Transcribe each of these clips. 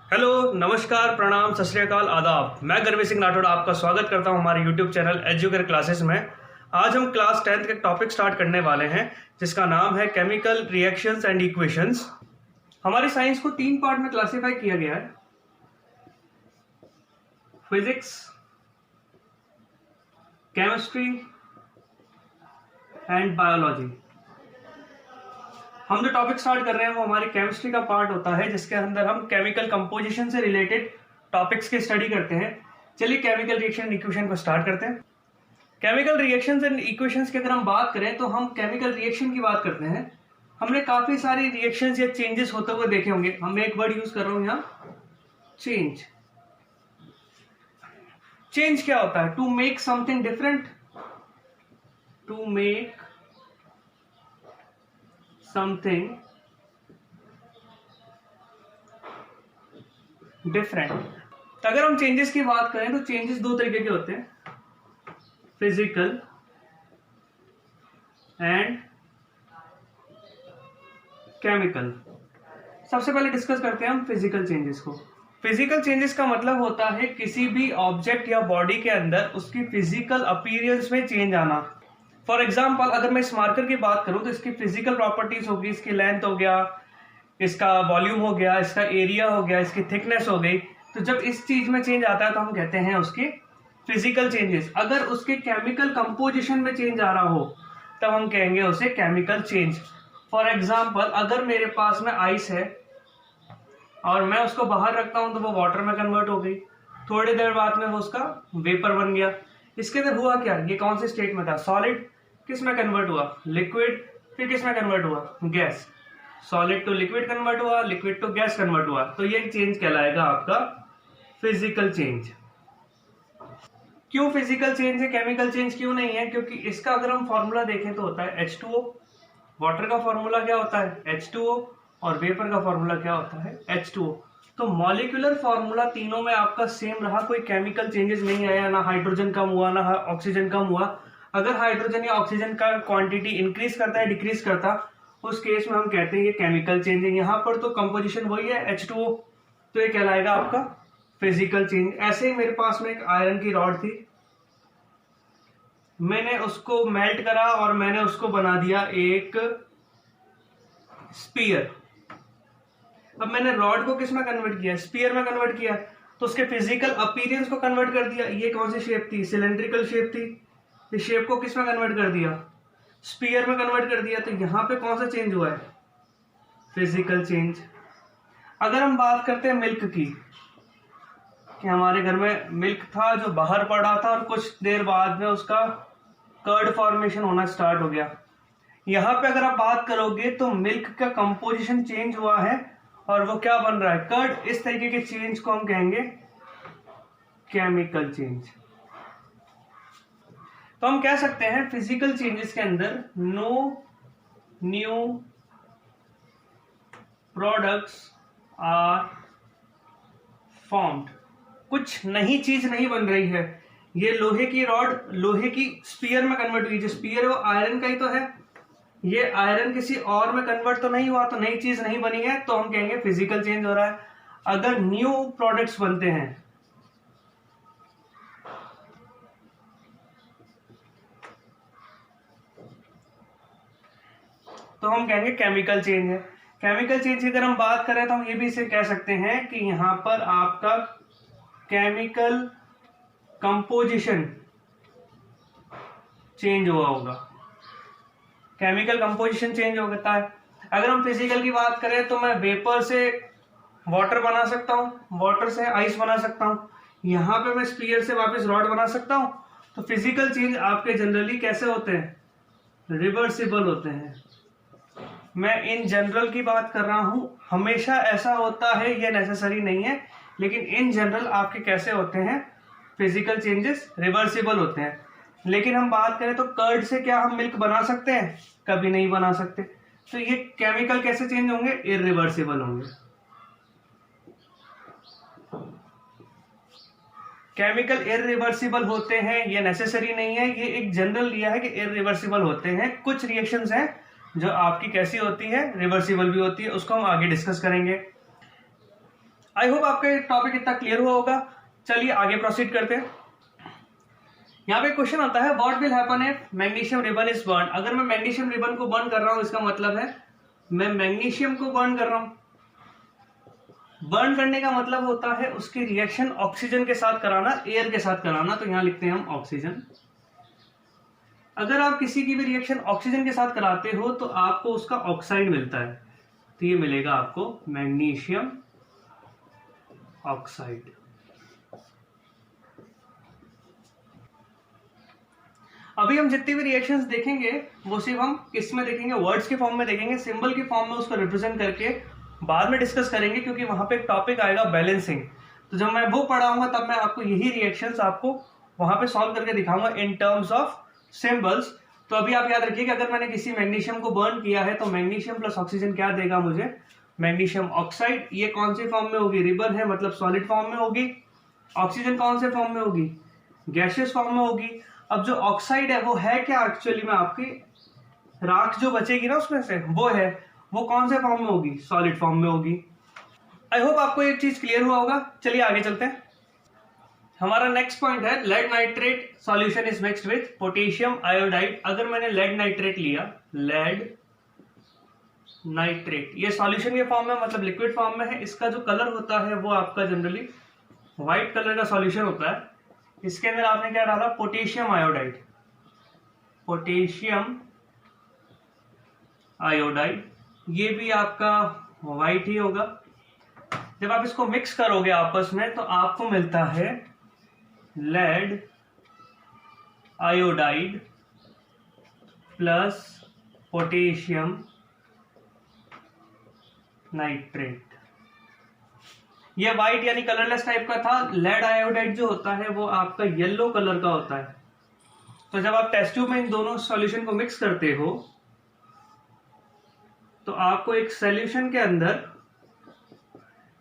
Hello, नमस्कार, प्रणाम, सत श्री अकाल, आदाब। मैं गुरमीत सिंह राठौड़ आपका स्वागत करता हूं हमारे यूट्यूब चैनल एजुकेयर क्लासेस में। आज हम क्लास 10th के टॉपिक स्टार्ट करने वाले हैं जिसका नाम है केमिकल रिएक्शंस एंड इक्वेशंस। हमारी साइंस को 3 पार्ट में क्लासिफाई किया गया है: फिजिक्स, केमिस्ट्री एंड बायोलॉजी। हम जो टॉपिक स्टार्ट कर रहे हैं वो हमारी केमिस्ट्री का पार्ट होता है जिसके अंदर हम केमिकल कंपोजिशन से रिलेटेड टॉपिक्स की स्टडी करते हैं। चलिए केमिकल रिएक्शन इक्वेशन को स्टार्ट करते हैं। केमिकल रिएक्शंस एंड इक्वेशंस की अगर हम बात करें तो हम केमिकल रिएक्शन की बात करते हैं। हमने काफी सारी रिएक्शंस या चेंजेस होते हुए देखे होंगे। हम एक वर्ड यूज कर रहा हूं यहाँ, चेंज। चेंज क्या होता है? To make something different, to make something different. तो अगर हम चेंजेस की बात करें तो चेंजेस 2 तरीके के होते हैं, फिजिकल एंड केमिकल। सबसे पहले डिस्कस करते हैं हम फिजिकल चेंजेस को। फिजिकल चेंजेस का मतलब होता है किसी भी ऑब्जेक्ट या बॉडी के अंदर उसकी फिजिकल अपीयरेंस में चेंज आना। फॉर एग्जाम्पल अगर मैं इस मार्कर की बात करूं तो इसकी फिजिकल प्रॉपर्टीज होगी, इसकी लेंथ हो गया, इसका वॉल्यूम हो गया, इसका एरिया हो गया, इसकी थिकनेस हो गई। तो जब इस चीज में चेंज आता है तो हम कहते हैं उसकी फिजिकल चेंजेस। अगर उसके केमिकल कंपोजिशन में चेंज आ रहा हो तब हम कहेंगे उसे केमिकल चेंज। फॉर एग्जाम्पल अगर मेरे पास में आइस है और मैं उसको बाहर रखता हूं तो वो वाटर में कन्वर्ट हो गई, थोड़ी देर बाद में वो उसका वेपर बन गया। इसके अंदर हुआ क्या? ये कौन से स्टेट में था? सॉलिड। किस में कन्वर्ट हुआ? लिक्विड। फिर किस में कन्वर्ट हुआ? Gas. Solid to liquid convert हुआ, लिक्विड टू गैस कन्वर्ट हुआ। तो ये चेंज कहलाएगा आपका फिजिकल चेंज। क्यों फिजिकल चेंज है, केमिकल चेंज क्यों नहीं है? क्योंकि इसका अगर हम फॉर्मूला देखें तो होता है H2O। वाटर का फॉर्मूला क्या होता है? H2O। और वेपर का फॉर्मूला क्या होता है? H2O। तो मॉलिक्यूलर फॉर्मूला तीनों में आपका सेम रहा, कोई केमिकल चेंजेस नहीं आया, ना हाइड्रोजन कम हुआ ना ऑक्सीजन कम हुआ। अगर हाइड्रोजन या ऑक्सीजन का क्वांटिटी इंक्रीज करता है डिक्रीज करता, उस केस में हम कहते हैं ये केमिकल चेंज है। यहाँ पर तो कंपोजिशन वही है H2O, तो ये कहलाएगा आपका फिजिकल चेंज। ऐसे ही मेरे पास में एक आयरन की रॉड थी, मैंने उसको मेल्ट करा और मैंने उसको बना दिया एक स्पीयर। अब मैंने रॉड को किस में कन्वर्ट किया? स्पीयर में कन्वर्ट किया। तो उसके फिजिकल अपीयरेंस को कन्वर्ट कर दिया। ये कौन सी शेप थी? सिलेंड्रिकल शेप थी। इस शेप को किस में कन्वर्ट कर दिया? स्पीयर में कन्वर्ट कर दिया। तो यहां पे कौन सा चेंज हुआ है? Physical change. अगर हम बात करते हैं मिल्क की, कि हमारे घर में मिल्क था जो बाहर पड़ा था और कुछ देर बाद में उसका कर्ड फॉर्मेशन होना स्टार्ट हो गया। यहां पे अगर आप बात करोगे तो मिल्क का कंपोजिशन चेंज हुआ है और वो क्या बन रहा है? कर्ड। इस तरीके के चेंज को हम कहेंगे केमिकल चेंज। तो हम कह सकते हैं फिजिकल चेंजेस के अंदर no new products are formed. कुछ नई चीज नहीं बन रही है। ये लोहे की रॉड लोहे की स्पीयर में कन्वर्ट हुई। जो स्पीयर है वो आयरन का ही तो है। ये आयरन किसी और में कन्वर्ट तो नहीं हुआ, तो नई चीज नहीं बनी है, तो हम कहेंगे फिजिकल चेंज हो रहा है। अगर न्यू प्रोडक्ट्स बनते हैं तो हम कहेंगे केमिकल चेंज है। केमिकल चेंज की अगर हम बात करें तो हम ये भी इसे कह सकते हैं कि यहां पर आपका केमिकल कंपोजिशन चेंज हुआ होगा। केमिकल कंपोजिशन चेंज होता है। अगर हम फिजिकल की बात करें तो मैं वेपर से वाटर बना सकता हूं, वाटर से आइस बना सकता हूं, यहां पे मैं स्पीयर से वापस रॉड बना सकता हूं। तो फिजिकल चेंज आपके जनरली कैसे होते हैं? रिवर्सिबल होते हैं। मैं इन जनरल की बात कर रहा हूं। हमेशा ऐसा होता है ये नेसेसरी नहीं है, लेकिन इन जनरल आपके कैसे होते हैं? फिजिकल चेंजेस रिवर्सिबल होते हैं। लेकिन हम बात करें तो कर्ड से क्या हम मिल्क बना सकते हैं? कभी नहीं बना सकते। तो ये केमिकल कैसे चेंज होंगे? इरिवर्सिबल होंगे। केमिकल इरिवर्सिबल होते हैं, ये नेसेसरी नहीं है, ये एक जनरल लिया है कि इरिवर्सिबल होते हैं। कुछ रिएक्शंस हैं जो आपकी कैसी होती है? रिवर्सिबल भी होती है, उसको हम आगे डिस्कस करेंगे। आई होप आपका टॉपिक इतना क्लियर हुआ होगा। चलिए आगे प्रोसीड करते हैं। यहाँ पे क्वेश्चन आता है what will happen if magnesium ribbon is burn. अगर मैं मैग्नीशियम रिबन को बर्न कर रहा हूं, इसका मतलब है मैं मैग्नीशियम को बर्न कर रहा हूं। बर्न करने का मतलब होता है उसकी रिएक्शन ऑक्सीजन के साथ कराना, एयर के साथ कराना। तो यहां लिखते हैं हम ऑक्सीजन। अगर आप किसी की भी रिएक्शन ऑक्सीजन के साथ कराते हो तो आपको उसका ऑक्साइड मिलता है, तो ये मिलेगा आपको मैग्नीशियम ऑक्साइड। अभी हम जितनी भी रिएक्शंस देखेंगे वो सिर्फ हम किस में देखेंगे, वर्ड्स के फॉर्म में देखेंगे, सिंबल के फॉर्म में उसको रिप्रेजेंट करके बाद में डिस्कस करेंगे, क्योंकि वहां पे एक टॉपिक आएगा बैलेंसिंग। तो जब मैं वो पढ़ाऊंगा तब मैं आपको यही रिएक्शंस आपको वहां पे सॉल्व करके दिखाऊंगा इन टर्म्स ऑफ सिंबल्स। तो अभी आप याद रखिए कि अगर मैंने किसी मैग्नीशियम को बर्न किया है तो मैग्नीशियम प्लस ऑक्सीजन क्या देगा मुझे, मैग्नीशियम ऑक्साइड। ये कौन सी फॉर्म में होगी, रिबन है मतलब सॉलिड फॉर्म में होगी। ऑक्सीजन कौन से फॉर्म में होगी, गैसियस फॉर्म में होगी। अब जो ऑक्साइड है वो है क्या एक्चुअली में, आपकी राख जो बचेगी ना उसमें से वो कौन से फॉर्म में होगी, सॉलिड फॉर्म में होगी। आई होप आपको एक चीज क्लियर हुआ होगा। चलिए आगे चलते हैं। हमारा नेक्स्ट पॉइंट है lead nitrate solution is mixed with potassium iodide. अगर मैंने लेड नाइट्रेट लिया, लेड नाइट्रेट, ये सॉल्यूशन के फॉर्म में मतलब लिक्विड फॉर्म में है। इसका जो कलर होता है वो आपका जनरली व्हाइट कलर का सॉल्यूशन होता है। इसके अंदर आपने क्या डाला, पोटेशियम आयोडाइड, पोटेशियम आयोडाइड, ये भी आपका व्हाइट ही होगा। जब आप इसको मिक्स करोगे आपस में तो आपको मिलता है lead iodide plus potassium nitrate. ये व्हाइट यानी कलरलेस टाइप का था। लेड आयोडाइड जो होता है वो आपका येलो कलर का होता है। तो जब आप टेस्ट ट्यूब में इन दोनों सॉल्यूशन को मिक्स करते हो तो आपको एक सॉल्यूशन के अंदर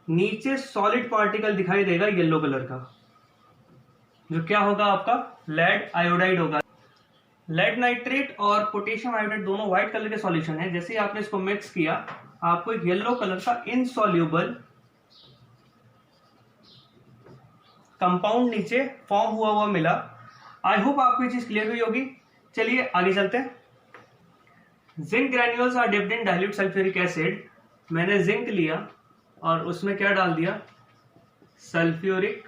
नीचे सॉलिड पार्टिकल दिखाई देगा येलो कलर का, जो क्या होगा आपका लेड आयोडाइड होगा। लेड नाइट्रेट और पोटेशियम आयोडाइड दोनों व्हाइट कलर के सॉल्यूशन है। जैसे ही आपने इसको मिक्स किया आपको एक येलो कलर का इनसॉल्यूबल कंपाउंड नीचे फॉर्म हुआ मिला। आई होप आपको ये चीज क्लियर हुई होगी। चलिए आगे चलते हैं। Zinc granules are dipped in dilute sulphuric acid. मैंने जिंक लिया और उसमें क्या डाल दिया, सल्फ्यूरिक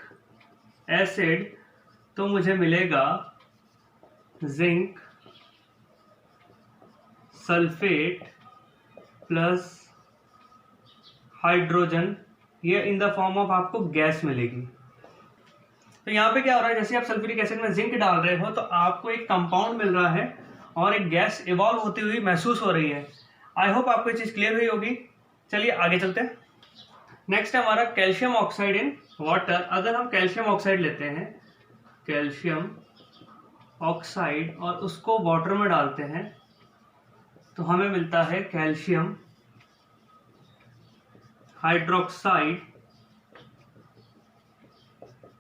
एसिड। तो मुझे मिलेगा जिंक सल्फेट प्लस हाइड्रोजन, ये इन द फॉर्म ऑफ आपको गैस मिलेगी। तो यहां पे क्या हो रहा है, जैसे आप सल्फ्यूरिक एसिड में जिंक डाल रहे हो तो आपको एक कंपाउंड मिल रहा है और एक गैस इवॉल्व होती हुई महसूस हो रही है। आई होप आपको ये चीज क्लियर हुई होगी। चलिए आगे चलते हैं। नेक्स्ट है हमारा कैल्शियम ऑक्साइड इन वाटर। अगर हम कैल्शियम ऑक्साइड लेते हैं, कैल्शियम ऑक्साइड, और उसको वाटर में डालते हैं तो हमें मिलता है कैल्शियम हाइड्रोक्साइड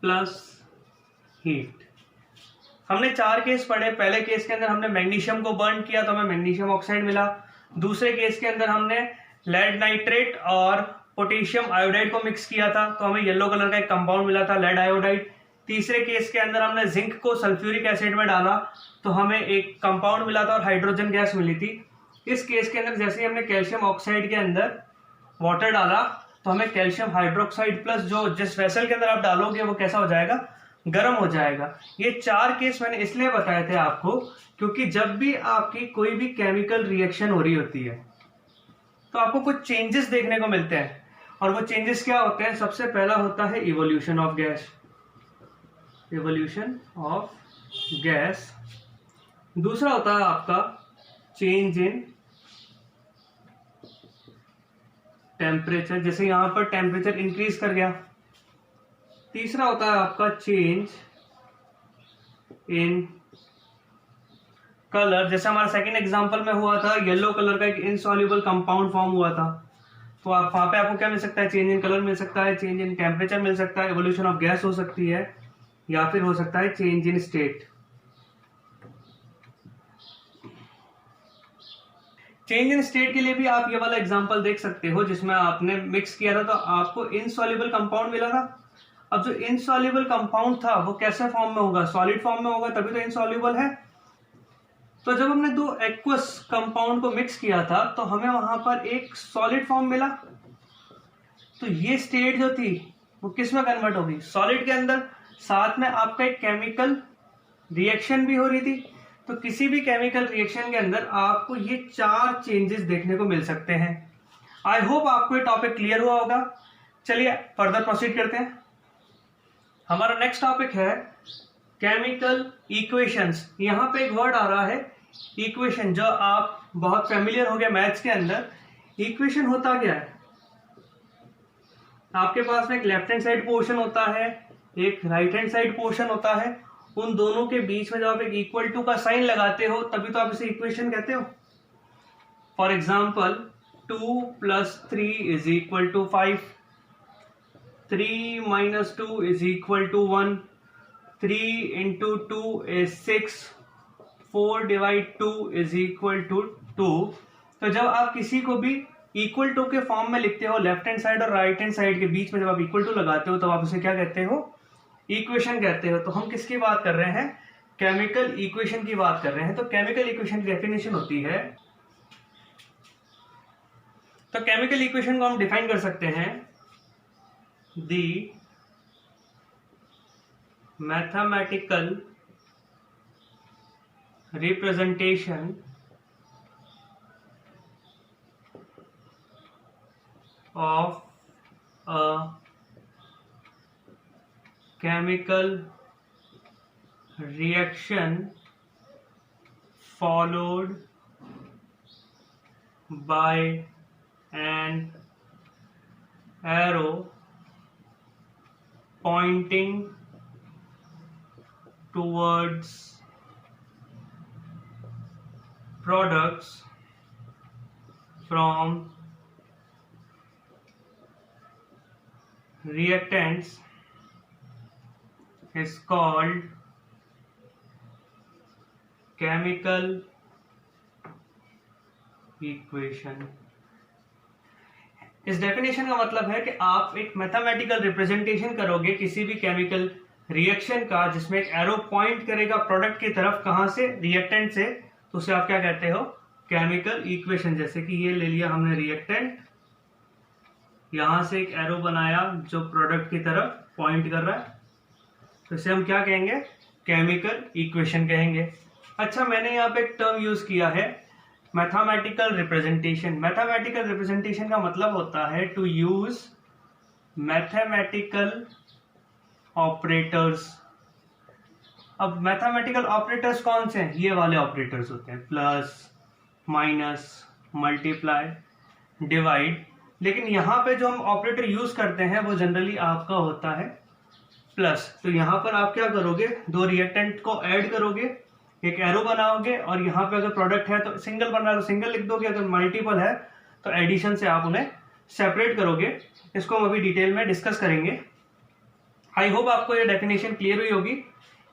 प्लस हीट। हमने 4 केस पढ़े। पहले केस के अंदर हमने मैग्नीशियम को बर्न किया तो हमें मैग्नीशियम ऑक्साइड मिला। दूसरे केस के अंदर हमने लेड नाइट्रेट और पोटेशियम आयोडाइड को मिक्स किया था तो हमें येलो कलर का एक कंपाउंड मिला था, लेड आयोडाइड। तीसरे केस के अंदर हमने जिंक को सल्फ्यूरिक एसिड में डाला तो हमें एक कंपाउंड मिला था और हाइड्रोजन गैस मिली थी। इस केस के अंदर जैसे ही हमने कैल्शियम ऑक्साइड के अंदर वाटर डाला तो हमें कैल्शियम हाइड्रोक्साइड प्लस जो जिस वेसल के अंदर आप डालोगे वो कैसा हो जाएगा, गर्म हो जाएगा। ये 4 केस मैंने इसलिए बताए थे आपको क्योंकि जब भी आपकी कोई भी केमिकल रिएक्शन हो रही होती है तो आपको कुछ चेंजेस देखने को मिलते हैं। और वो चेंजेस क्या होते हैं, सबसे पहला होता है evolution of gas, evolution of gas. दूसरा होता है आपका चेंज इन टेम्परेचर, जैसे यहां पर टेम्परेचर इंक्रीज कर गया। तीसरा होता है आपका चेंज इन कलर, जैसे हमारा सेकंड एग्जांपल में हुआ था, येलो कलर का एक इनसॉल्युबल कंपाउंड फॉर्म हुआ था। तो आप वहां पे आपको क्या मिल सकता है, चेंज इन कलर मिल सकता है, चेंज इन टेम्परेचर मिल सकता है, एवोल्यूशन ऑफ गैस हो सकती है, या फिर हो सकता है change in state. Change in state के लिए भी आप ये वाला एग्जांपल देख सकते हो, जिसमें आपने मिक्स किया था तो आपको इनसॉल्युबल कंपाउंड मिला था। अब जो इनसॉल्युबल कंपाउंड था वो कैसे फॉर्म में होगा, सॉलिड फॉर्म में होगा, तभी तो इनसॉल्युबल है। तो जब हमने दो एक्वस कंपाउंड को मिक्स किया था तो हमें वहां पर एक सॉलिड फॉर्म मिला। तो ये स्टेट जो थी वो किस में कन्वर्ट होगी, सॉलिड के अंदर। साथ में आपका एक केमिकल रिएक्शन भी हो रही थी। तो किसी भी केमिकल रिएक्शन के अंदर आपको ये 4 चेंजेस देखने को मिल सकते हैं। आई होप आपको ये टॉपिक क्लियर हुआ होगा। चलिए फर्दर प्रोसीड करते हैं। हमारा नेक्स्ट टॉपिक है केमिकल इक्वेशंस। यहां पे एक वर्ड आ रहा है इक्वेशन, जो आप बहुत फेमिलियर हो गया मैथ्स के अंदर। इक्वेशन होता क्या है, आपके पास में एक लेफ्ट हैंड साइड पोर्शन होता है, एक राइट हैंड साइड पोर्शन होता है। उन दोनों के बीच में जब आप एक इक्वल टू का साइन लगाते हो तभी तो आप इसे इक्वेशन कहते हो। For example 2 + 3 = 5, 3 - 2 = 1, 3 × 2 is 6, 4 / 2 = 2। तो जब आप किसी को भी इक्वल टू के फॉर्म में लिखते हो, लेफ्ट हैंड साइड और राइट हैंड साइड के बीच में जब आप इक्वल टू लगाते हो तब आप उसे क्या कहते हो, इक्वेशन कहते हो। तो हम किसकी बात कर रहे हैं, केमिकल इक्वेशन की बात कर रहे हैं। तो केमिकल इक्वेशन की डेफिनेशन होती है, तो केमिकल इक्वेशन को हम डिफाइन कर सकते हैं, the mathematical representation of a chemical reaction followed by an arrow pointing towards products from reactants is called chemical equation। इस डेफिनेशन का मतलब है कि आप एक मैथमेटिकल रिप्रेजेंटेशन करोगे किसी भी केमिकल रिएक्शन का, जिसमें एक एरो पॉइंट करेगा प्रोडक्ट की तरफ, कहां से, रिएक्टेंट से। तो उसे आप क्या कहते हो, केमिकल इक्वेशन। जैसे कि ये ले लिया हमने रिएक्टेंट, यहां से एक एरो बनाया जो प्रोडक्ट की तरफ पॉइंट कर रहा है, तो इसे हम क्या कहेंगे, केमिकल इक्वेशन कहेंगे। अच्छा, मैंने यहाँ पे एक टर्म यूज किया है मैथमेटिकल रिप्रेजेंटेशन। मैथमेटिकल रिप्रेजेंटेशन का मतलब होता है टू यूज मैथमेटिकल ऑपरेटर्स। अब मैथमेटिकल ऑपरेटर्स कौन से हैं, ये वाले ऑपरेटर्स होते हैं, प्लस, माइनस, मल्टीप्लाई, डिवाइड। लेकिन यहाँ पे जो हम ऑपरेटर यूज करते हैं वो जनरली आपका होता है प्लस। तो यहाँ पर आप क्या करोगे, दो रिएक्टेंट को ऐड करोगे, एक एरो बनाओगे, और यहाँ पे अगर प्रोडक्ट है तो सिंगल बन रहा है तो सिंगल लिख दोगे, अगर मल्टीपल है तो एडिशन से आप उन्हें सेपरेट करोगे। इसको हम अभी डिटेल में डिस्कस करेंगे। आई होप आपको ये डेफिनेशन क्लियर हुई होगी।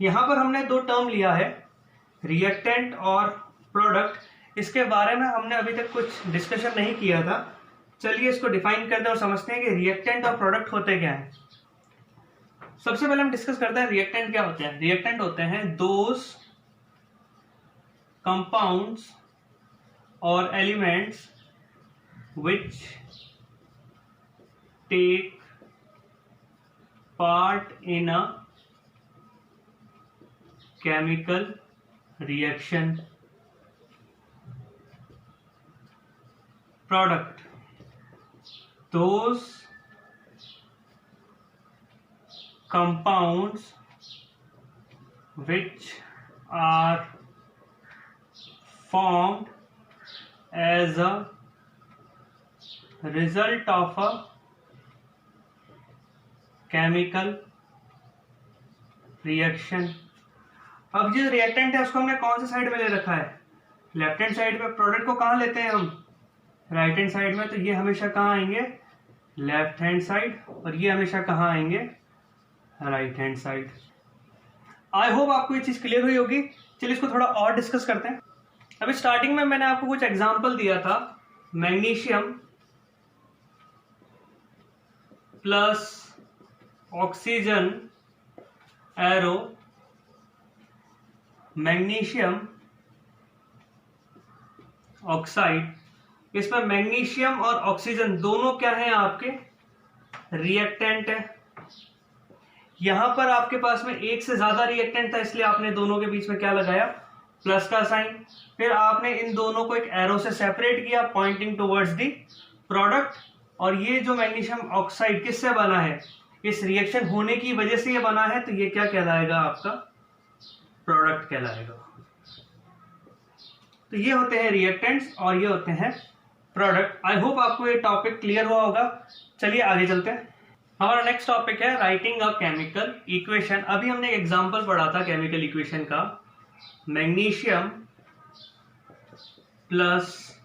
यहाँ पर हमने 2 टर्म लिया है, रिएक्टेंट और प्रोडक्ट। इसके बारे में हमने अभी तक कुछ डिस्कशन नहीं किया था। चलिए इसको डिफाइन करते हैं और समझते हैं कि रिएक्टेंट और प्रोडक्ट होते क्या हैं। सबसे पहले हम डिस्कस करते हैं रिएक्टेंट क्या होते हैं। रिएक्टेंट होते हैं दोज कंपाउंड्स और elements which take part in a chemical reaction. Product, those compounds which are formed as a result of a chemical reaction। अब जो रिएक्टेंट है उसको हमने कौन से साइड में ले रखा है, लेफ्ट हैंड साइड पे। प्रोडक्ट को कहाँ लेते हैं हम, राइट हैंड साइड में। तो ये हमेशा कहाँ आएंगे, लेफ्ट हैंड साइड, और ये हमेशा कहाँ आएंगे, right hand side. I hope आपको ये चीज क्लियर हुई होगी। चलिए इसको थोड़ा और डिस्कस करते हैं। अभी स्टार्टिंग में मैंने आपको कुछ एग्जांपल दिया था, magnesium plus oxygen arrow, magnesium oxide. इसमें मैग्नीशियम और ऑक्सीजन दोनों क्या है आपके रिएक्टेंट है। यहां पर आपके पास में एक से ज्यादा रिएक्टेंट था, इसलिए आपने दोनों के बीच में क्या लगाया, प्लस का साइन। फिर आपने इन दोनों को एक एरो से सेपरेट किया पॉइंटिंग टुवर्ड्स दी प्रोडक्ट। और ये जो मैग्नीशियम ऑक्साइड किससे बना है, इस रिएक्शन होने की वजह से ये बना है, तो ये क्या कहलाएगा, आपका प्रोडक्ट कहलाएगा। तो ये होते हैं रिएक्टेंट्स और ये होते हैं प्रोडक्ट। आई होप आपको ये टॉपिक क्लियर हुआ होगा। चलिए आगे चलते हैं। हमारा नेक्स्ट टॉपिक है राइटिंग अ केमिकल इक्वेशन। अभी हमने एक एग्जांपल पढ़ा था केमिकल इक्वेशन का, magnesium plus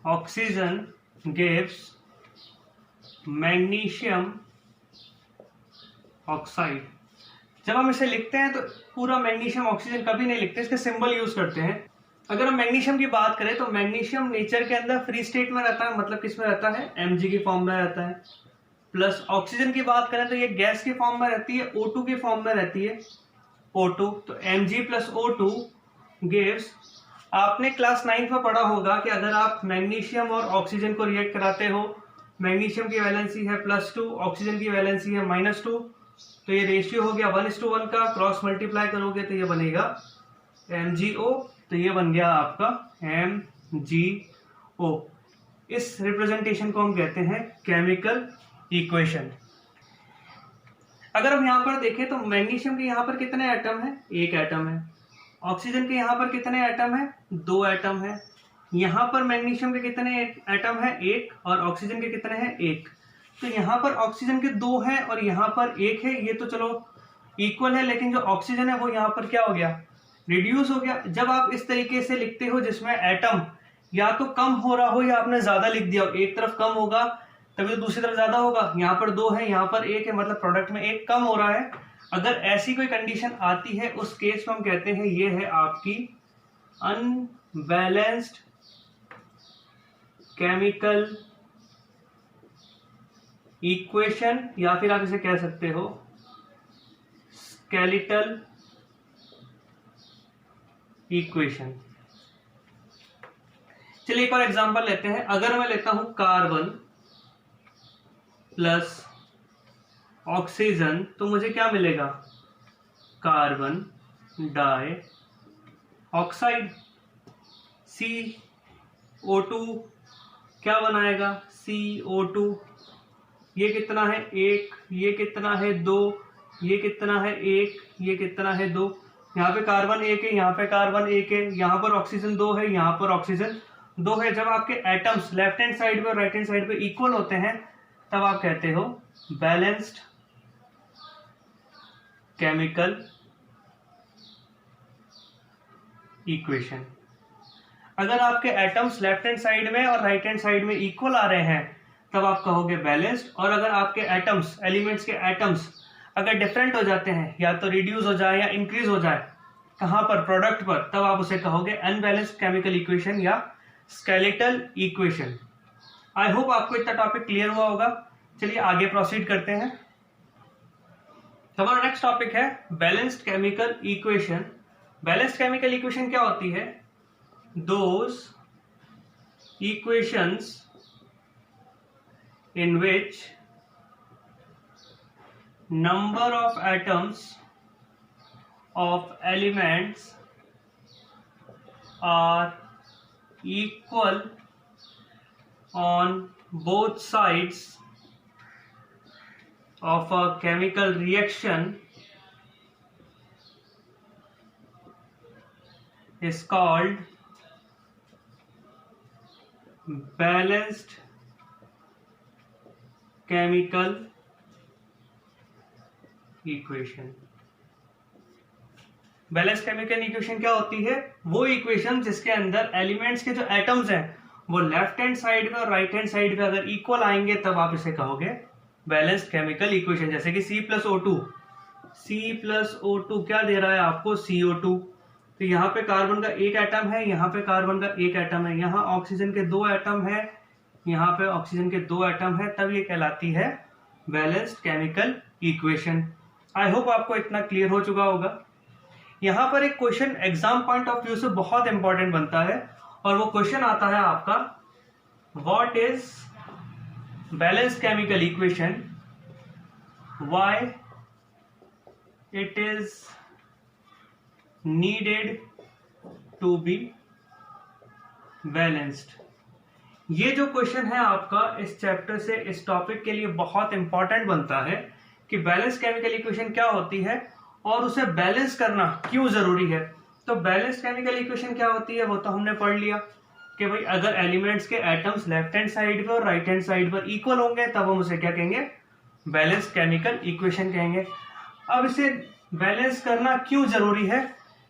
oxygen gives magnesium oxide. जब हम इसे लिखते हैं तो पूरा मैग्नीशियम ऑक्सीजन कभी नहीं लिखते, इसके सिंबल यूज करते हैं। अगर हम मैग्नीशियम की बात करें तो मैग्नीशियम नेचर के अंदर फ्री स्टेट में रहता है, मतलब किस में रहता है, Mg की फॉर्म में रहता है। प्लस ऑक्सीजन की बात करें तो ये गैस की फॉर्म में रहती है, O2 की फॉर्म में रहती है, O2। तो Mg प्लस O2 गिव्स, आपने क्लास 9 में पढ़ा होगा कि अगर आप मैग्नीशियम और ऑक्सीजन को रिएक्ट कराते हो, मैग्नीशियम की वैलेंसी है +2, ऑक्सीजन की वैलेंसी है -2, तो ये रेशियो हो गया 1:1 का। क्रॉस मल्टीप्लाई करोगे तो ये बनेगा MgO, तो ये बन गया आपका MgO। इस रिप्रेजेंटेशन को हम कहते हैं केमिकल इक्वेशन। अगर हम यहां पर देखें तो मैग्नीशियम के यहां पर कितने एटम है, एक एटम है। ऑक्सीजन के यहां पर कितने एटम है, 2 एटम है। यहां पर मैग्नीशियम के कितने एटम है, 1, और ऑक्सीजन के कितने हैं, 1। तो यहां पर ऑक्सीजन के 2 हैं और यहां पर 1 है, ये तो चलो इक्वल है, लेकिन जो ऑक्सीजन है वो यहां पर क्या हो गया, रिड्यूस हो गया। जब आप इस तरीके से लिखते हो जिसमें एटम या तो कम हो रहा हो या आपने ज्यादा लिख दिया हो, एक तरफ कम होगा तभी तो दूसरी तरफ ज्यादा होगा। यहाँ पर 2 है, यहाँ पर 1 है, मतलब प्रोडक्ट में 1 कम हो रहा है। अगर ऐसी कोई कंडीशन आती है उस केस में हम कहते हैं ये है आपकी अनबैलेंस्ड केमिकल इक्वेशन, या फिर आप इसे कह सकते हो स्केलेटल इक्वेशन। चलिए एक और एग्जांपल लेते हैं। अगर मैं लेता हूं कार्बन प्लस ऑक्सीजन, तो मुझे क्या मिलेगा, कार्बन डाई ऑक्साइड। CO2 क्या बनाएगा, CO2। ये कितना है, 1, ये कितना है, 2, ये कितना है, 1, ये कितना है, 2। यहाँ पे कार्बन 1 है, यहाँ पे कार्बन 1 है, यहाँ पर ऑक्सीजन 2 है, यहाँ पर ऑक्सीजन 2 है। जब आपके एटम्स लेफ्ट हैंड साइड पे और राइट हैंड साइड पे इक्वल होते हैं तब आप कहते हो बैलेंस्ड केमिकल इक्वेशन। अगर आपके एटम्स लेफ्ट हैंड साइड में और राइट हैंड साइड में इक्वल आ रहे हैं तब आप कहोगे बैलेंस्ड। और अगर आपके एटम्स, एलिमेंट्स के एटम्स अगर डिफरेंट हो जाते हैं, या तो रिड्यूस हो जाए या इंक्रीज हो जाए, कहां पर, प्रोडक्ट पर, तब आप उसे कहोगे अनबैलेंस्ड केमिकल इक्वेशन या स्केलेटल इक्वेशन। आई होप आपको इतना टॉपिक क्लियर हुआ होगा। चलिए आगे प्रोसीड करते हैं। हमारा नेक्स्ट टॉपिक है balanced chemical equation. Balanced chemical equation क्या होती है, those equations in which number of atoms of elements are equal on both sides of a chemical reaction is called balanced chemical equation. Balance chemical equation क्या होती है, वो equation जिसके अंदर elements के जो एटम्स हैं वो लेफ्ट हैंड साइड में और राइट हैंड साइड में अगर इक्वल आएंगे तब आप इसे कहोगे बैलेंस्ड केमिकल इक्वेशन। जैसे कि C+O2 क्या दे रहा है आपको, CO2। तो यहाँ पे कार्बन का एक एटम है, यहाँ पे कार्बन का एक एटम है, यहाँ ऑक्सीजन के 2 एटम है, यहाँ पे ऑक्सीजन के 2 एटम है, तब ये कहलाती है balanced chemical equation. I hope आपको इतना क्लियर हो चुका होगा। यहाँ पर एक question exam point of view से बहुत इंपॉर्टेंट बनता है और वो क्वेश्चन आता है आपका, what is balanced chemical equation, why it is needed to be balanced. ये जो क्वेश्चन है आपका इस चैप्टर से इस टॉपिक के लिए बहुत इंपॉर्टेंट बनता है कि बैलेंस केमिकल इक्वेशन क्या होती है और उसे बैलेंस करना क्यों जरूरी है। तो बैलेंस केमिकल इक्वेशन क्या होती है वो तो हमने पढ़ लिया कि भाई अगर एलिमेंट्स के एटम्स लेफ्ट हैंड साइड पर और राइट हैंड साइड पर इक्वल होंगे तब हम उसे क्या कहेंगे, बैलेंस केमिकल इक्वेशन कहेंगे। अब इसे बैलेंस करना क्यों जरूरी है,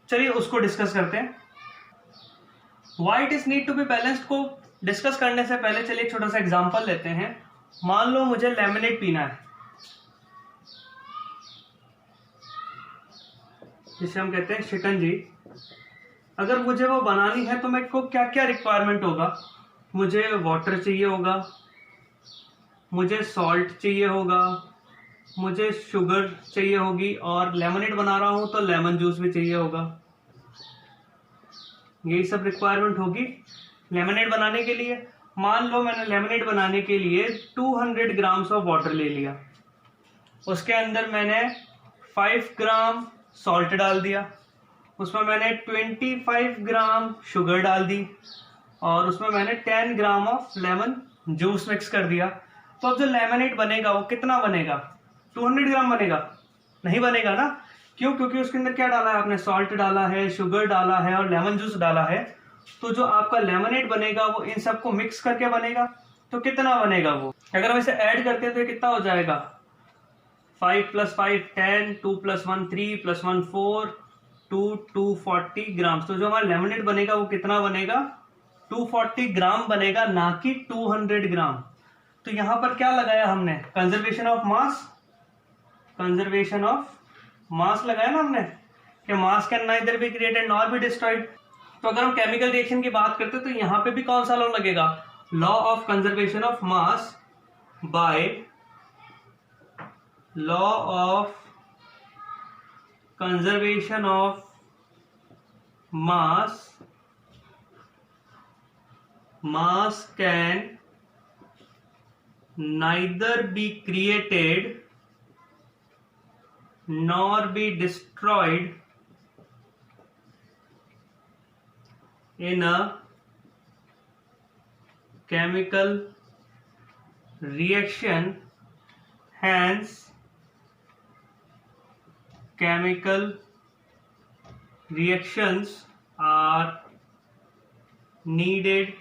चलिए उसको डिस्कस करते हैं। Why it is need to be balanced को डिस्कस करने से पहले चलिए एक छोटा सा एग्जांपल लेते हैं। मान लो मुझे लेमनेड पीना है, जिसे हम कहते हैं शिकंजी। अगर मुझे वो बनानी है तो मेरे को क्या क्या रिक्वायरमेंट होगा, मुझे वाटर चाहिए होगा, मुझे सॉल्ट चाहिए होगा, मुझे शुगर चाहिए होगी और लेमनेड बना रहा हूं तो लेमन जूस भी चाहिए होगा। यही सब रिक्वायरमेंट होगी लेमनेड बनाने के लिए। मान लो मैंने लेमनेड बनाने के लिए 200 ग्राम्स ऑफ वाटर ले लिया, उसके अंदर मैंने 5 ग्राम सॉल्ट डाल दिया, उसमें मैंने 25 ग्राम शुगर डाल दी और उसमें मैंने 10 gram of lemon juice mix कर दिया। तो अब जो लेमनेड बनेगा वो कितना बनेगा, 200 ग्राम बनेगा? नहीं बनेगा ना। क्यों? क्योंकि उसके अंदर क्या डाला है आपने, सॉल्ट डाला है, शुगर डाला है और लेमन जूस डाला है। तो जो आपका लेमनेड बनेगा वो इन सबको मिक्स करके बनेगा। तो कितना बनेगा वो, अगर हम इसे ऐड करते हैं तो कितना हो जाएगा, 5 + 5 10, 2 + 1 3 + 1 4 240 ग्राम। तो जो हमारा लेमनेड बनेगा वो कितना बनेगा, 240 ग्राम बनेगा, ना कि 200 ग्राम। तो यहां पर क्या लगाया हमने, conservation of mass, conservation of mass लगाया ना हमने कि मास can neither be created nor be destroyed. तो अगर हम केमिकल रिएक्शन की बात करते हैं तो यहां पे भी कौन सा लॉ लगेगा, law of conservation of mass by law of conservation of mass, mass can neither be created nor be destroyed in a chemical reaction, hence chemical reactions are needed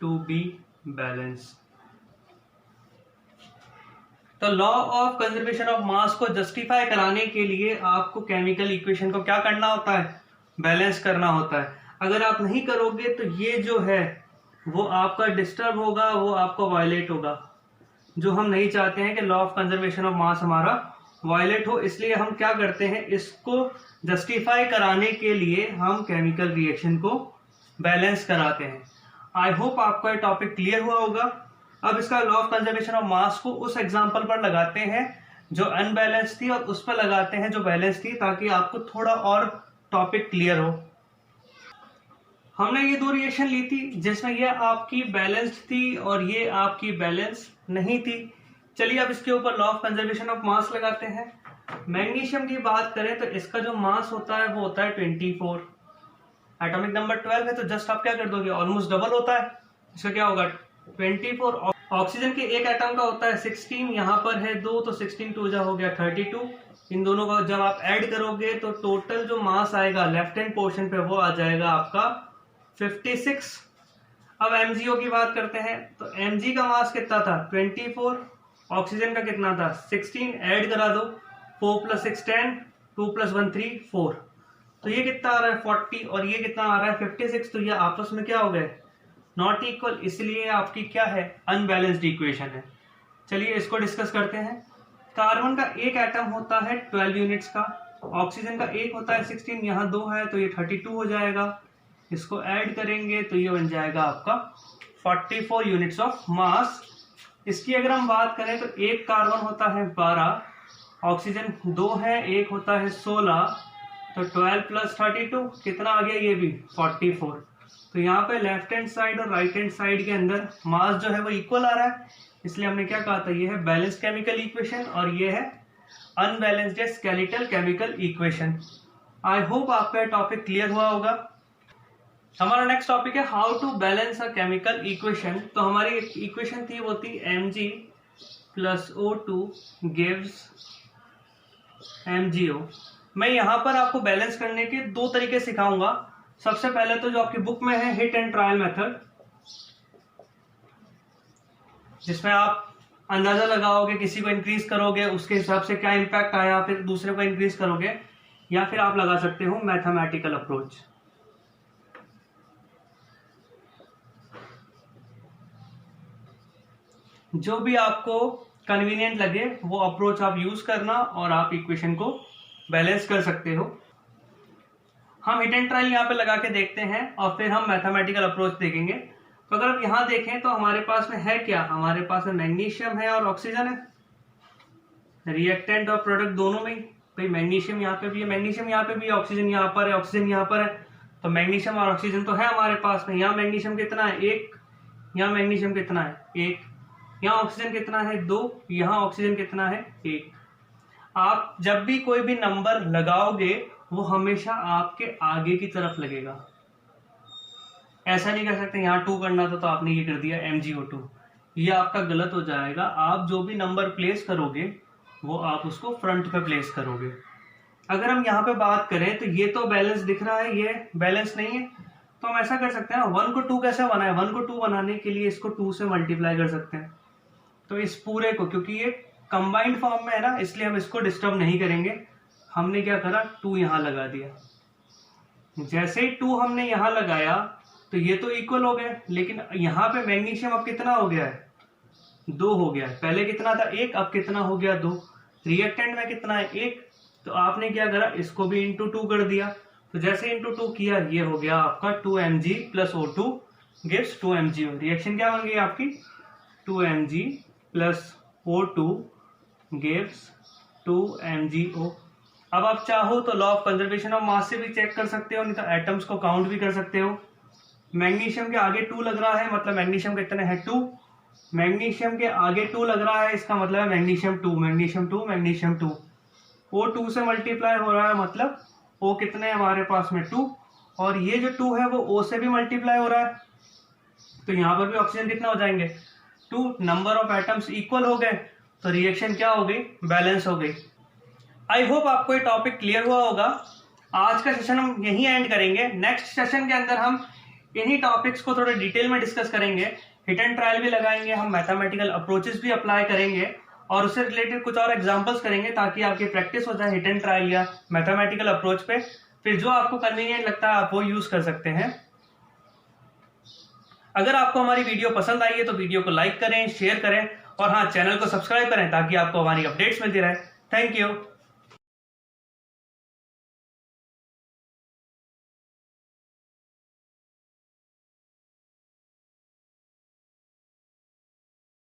to be balanced। तो law of conservation of mass को justify कराने के लिए आपको chemical equation को क्या करना होता है, बैलेंस करना होता है। अगर आप नहीं करोगे तो ये जो है वो आपका डिस्टर्ब होगा, वो आपको वायलेट होगा, जो हम नहीं चाहते हैं कि law of conservation of mass हमारा वायलेट हो। इसलिए हम क्या करते हैं, इसको जस्टिफाई कराने के लिए हम केमिकल रिएक्शन को बैलेंस कराते हैं। आई होप आपको ये टॉपिक क्लियर हुआ होगा। अब इसका law of conservation of mass को उस एग्जांपल पर लगाते हैं जो अनबैलेंस थी और उस पर लगाते हैं जो बैलेंस थी, ताकि आपको थोड़ा और टॉपिक क्लियर हो। हमने ये 2 रिएक्शन ली थी जिसमें ये आपकी बैलेंस्ड थी और ये आपकी बैलेंस नहीं थी। चलिए अब इसके ऊपर law of conservation of mass लगाते हैं। मैग्नीशियम की बात करें तो इसका जो मास होता है वो होता है 24, एटॉमिक नंबर 12 है, तो जस्ट आप क्या कर दोगे, ऑलमोस्ट डबल होता है। इसका क्या होगा 24। ऑक्सीजन के एक एटम का होता है 16, यहाँ पर है 2 तो 16 2 जा हो गया 32। इन दोनों का जब आप ऐड करोगे तो टोटल जो मास आएगा लेफ्ट हैंड पोर्शन पे वो आ जाएगा आपका 56। अब MgO की बात करते हैं तो Mg का मास कितना था 24, ऑक्सीजन का कितना था 16, ऐड करा दो 4 + 6 10, 2 + 1 3 4, तो ये कितना आ रहा है 40 और ये कितना आ रहा है 56। तो ये आपस में क्या हो गए, नॉट इक्वल, इसलिए आपकी क्या है, अनबैलेंस्ड इक्वेशन है। चलिए इसको डिस्कस करते हैं। कार्बन का एक एटम होता है 12 यूनिट्स का, ऑक्सीजन का 1 होता है 16, यहाँ 2 है तो ये 32 हो जाएगा। इसको ऐड करेंगे तो ये बन जाएगा आपका 44 यूनिट्स ऑफ मास। इसकी अगर हम बात करें तो एक कार्बन होता है 12, ऑक्सीजन 2 है, एक होता है 16, तो 12 प्लस 32 कितना आ गया, ये भी 44। तो यहाँ पे लेफ्ट हैंड साइड और राइट हैंड साइड के अंदर मास जो है वो इक्वल आ रहा है, इसलिए हमने क्या कहा था, ये है बैलेंस्ड केमिकल इक्वेशन और ये है unbalanced skeletal chemical equation. I hope आपका टॉपिक क्लियर हुआ होगा। हमारा नेक्स्ट टॉपिक है how to balance a chemical equation. तो हमारी इक्वेशन थी वो थी Mg plus O2 gives MgO। मैं यहाँ पर आपको बैलेंस करने के 2 तरीके सिखाऊंगा। सबसे पहले तो जो आपकी बुक में है हिट एंड ट्रायल मेथड, जिसमें आप अंदाजा लगाओगे, किसी को इंक्रीज करोगे उसके हिसाब से क्या इंपैक्ट आया, फिर दूसरे को इंक्रीज करोगे, या फिर आप लगा सकते हो मैथमेटिकल अप्रोच। जो भी आपको कन्वीनियंट लगे वो अप्रोच आप यूज करना और आप इक्वेशन को बैलेंस कर सकते हो। हम हिट एंड ट्रायल यहाँ पे लगा के देखते हैं और फिर हम मैथमेटिकल अप्रोच देखेंगे। तो अगर आप यहाँ देखें तो हमारे पास में है क्या, हमारे पास में मैग्नीशियम है और ऑक्सीजन है, रिएक्टेंट और प्रोडक्ट दोनों में। भाई मैग्नीशियम यहाँ पे भी है, मैग्नीशियम यहाँ पे भी है, ऑक्सीजन यहाँ पर है, ऑक्सीजन यहाँ पर है, तो मैग्नीशियम और ऑक्सीजन तो है हमारे पास में। यहाँ मैग्नीशियम कितना है 1, यहाँ मैग्नीशियम कितना है 1, यहाँ ऑक्सीजन कितना है 2, यहाँ ऑक्सीजन कितना है 1। आप जब भी कोई भी नंबर लगाओगे वो हमेशा आपके आगे की तरफ लगेगा। ऐसा नहीं कर सकते यहाँ 2 करना था तो आपने ये कर दिया MgO2, ये आपका गलत हो जाएगा। आप जो भी नंबर प्लेस करोगे वो आप उसको फ्रंट पे प्लेस करोगे। अगर हम यहाँ पे बात करें तो ये तो बैलेंस दिख रहा है, ये बैलेंस नहीं है, तो हम ऐसा कर सकते हैं 1 को 2 कैसे बनाए, 1 को 2 बनाने के लिए इसको 2 से मल्टीप्लाई कर सकते हैं। तो इस पूरे को, क्योंकि ये कंबाइंड फॉर्म में है ना, इसलिए हम इसको डिस्टर्ब नहीं करेंगे। हमने क्या करा 2 यहां लगा दिया। जैसे ही 2 हमने यहां लगाया तो ये तो इक्वल हो गए, लेकिन यहाँ पे मैग्नीशियम अब कितना हो गया है 2 हो गया है। पहले कितना था 1, अब कितना हो गया 2। रिएक्टेंट में कितना है 1, तो आपने क्या करा इसको भी इंटू 2 कर दिया। तो जैसे इंटू 2 किया ये हो गया आपका 2Mg plus O2 gives 2MgO। Reaction क्या बन गई आपकी 2Mg plus O2 gives 2MgO। अब आप चाहो तो law of conservation of mass से भी चेक कर सकते हो, नहीं तो एटम्स को काउंट भी कर सकते हो। मैग्नीशियम के आगे 2 लग रहा है, मतलब मैग्नीशियम कितने हैं 2। मैग्नीशियम के आगे 2 लग रहा है, इसका मतलब है मैग्नीशियम 2, मैग्नीशियम 2, मैग्नीशियम 2। O2 से मल्टीप्लाई हो रहा है, मतलब O कितने हैं हमारे पास में 2, और ये जो 2 है वो O से भी मल्टीप्लाई हो रहा है, तो यहाँ पर भी ऑक्सीजन कितना हो जाएंगे 2। नंबर ऑफ एटम्स इक्वल हो गए, तो रिएक्शन क्या हो गई, बैलेंस हो गई। आई होप आपको ये टॉपिक क्लियर हुआ होगा। आज का सेशन हम यहीं एंड करेंगे। नेक्स्ट सेशन के अंदर हम इन्हीं टॉपिक्स को थोड़े डिटेल में डिस्कस करेंगे, हिट एंड ट्रायल भी लगाएंगे, हम मैथमेटिकल अप्रोचेस भी अप्लाई करेंगे और उससे रिलेटेड कुछ और एग्जांपल्स करेंगे, ताकि आपकी प्रैक्टिस हो जाए हिट एंड ट्रायल या मैथमेटिकल अप्रोच पे। फिर जो आपको कन्वीनियंट लगता है आप वो यूज कर सकते हैं। अगर आपको हमारी वीडियो पसंद आई है तो वीडियो को लाइक करें, शेयर करें और हाँ, चैनल को सब्सक्राइब करें ताकि आपको हमारी अपडेट्स मिलती रहे। Thank you.